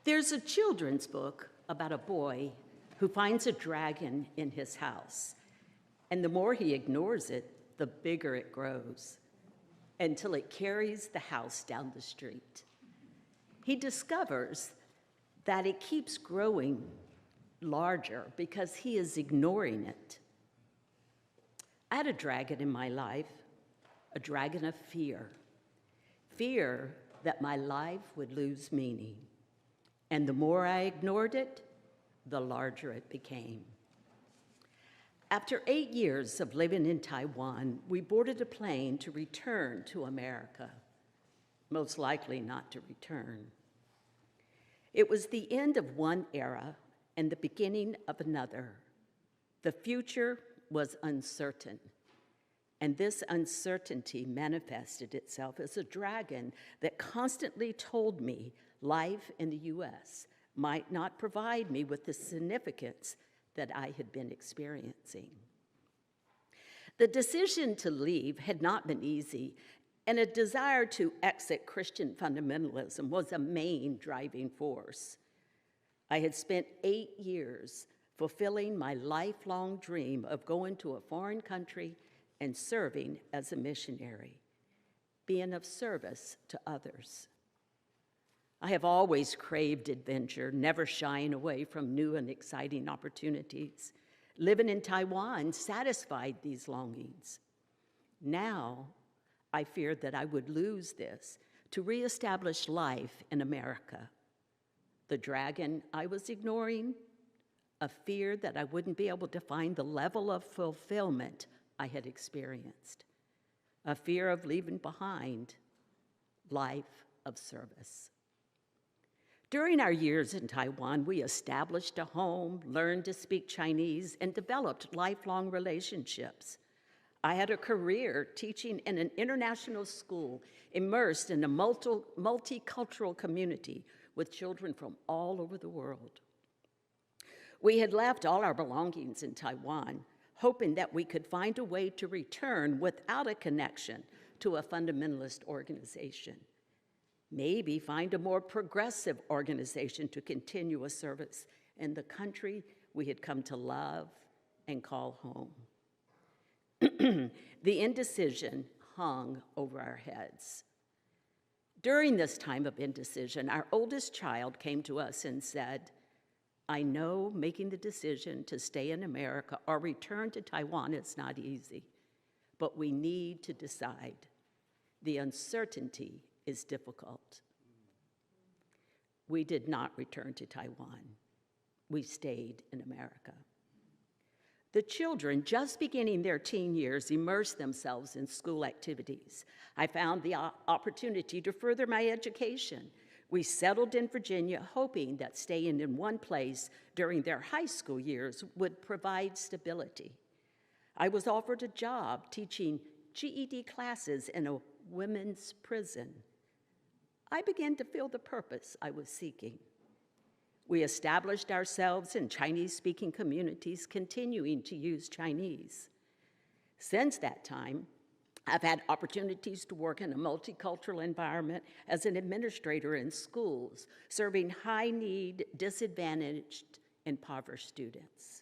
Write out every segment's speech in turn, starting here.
There's a children's book about a boy who finds a dragon in his house, and the more he ignores it, the bigger it grows, until it carries the house down the street. He discovers that it keeps growing larger because he is ignoring it. I had a dragon in my life, a dragon of fear. Fear that my life would lose meaning. And the more I ignored it, the larger it became. After 8 years of living in Taiwan, we boarded a plane to return to America, most likely not to return. It was the end of one era and the beginning of another. The future was uncertain, and this uncertainty manifested itself as a dragon that constantly told me life in the US might not provide me with the significance that I had been experiencing. The decision to leave had not been easy, and a desire to exit Christian fundamentalism was a main driving force. I had spent 8 years fulfilling my lifelong dream of going to a foreign country and serving as a missionary, being of service to others. I have always craved adventure, never shying away from new and exciting opportunities. Living in Taiwan satisfied these longings. Now, I feared that I would lose this to reestablish life in America. The dragon I was ignoring, a fear that I wouldn't be able to find the level of fulfillment I had experienced, a fear of leaving behind life of service. During our years in Taiwan, we established a home, learned to speak Chinese, and developed lifelong relationships. I had a career teaching in an international school, immersed in a multicultural community with children from all over the world. We had left all our belongings in Taiwan, hoping that we could find a way to return without a connection to a fundamentalist organization. Maybe find a more progressive organization to continue a service in the country we had come to love and call home. The indecision hung over our heads. During this time of indecision, our oldest child came to us and said, "I know making the decision to stay in America or return to Taiwan is not easy, but we need to decide. The uncertainty is difficult." We did not return to Taiwan. We stayed in America. The children, just beginning their teen years, immersed themselves in school activities. I found the opportunity to further my education. We settled in Virginia, hoping that staying in one place during their high school years would provide stability. I was offered a job teaching GED classes in a women's prison. I began to feel the purpose I was seeking. We established ourselves in Chinese-speaking communities, continuing to use Chinese. Since that time, I've had opportunities to work in a multicultural environment as an administrator in schools, serving high-need, disadvantaged, impoverished students.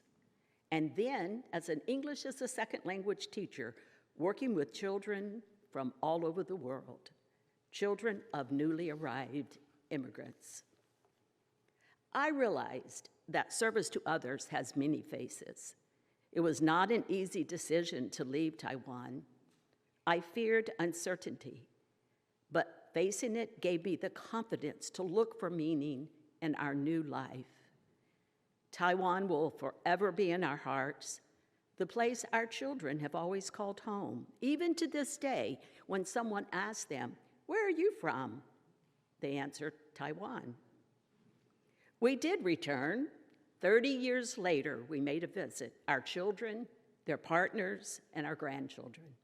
And then, as an English as a second language teacher, working with children from all over the world, children of newly arrived immigrants. I realized that service to others has many faces. It was not an easy decision to leave Taiwan. I feared uncertainty, but facing it gave me the confidence to look for meaning in our new life. Taiwan will forever be in our hearts, the place our children have always called home. Even to this day, when someone asks them, "Where are you from?" they answer, "Taiwan." We did return. 30 years later, we made a visit, our children, their partners, and our grandchildren.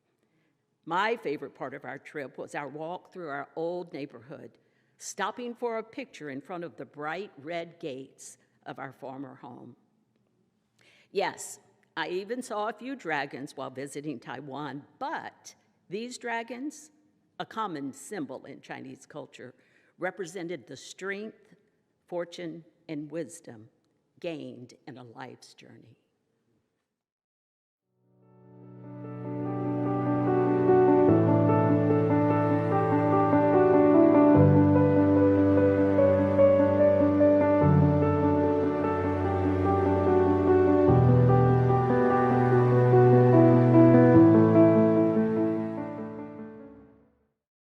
My favorite part of our trip was our walk through our old neighborhood, stopping for a picture in front of the bright red gates of our former home. Yes, I even saw a few dragons while visiting Taiwan, but these dragons, a common symbol in Chinese culture, represented the strength, fortune, and wisdom gained in a life's journey.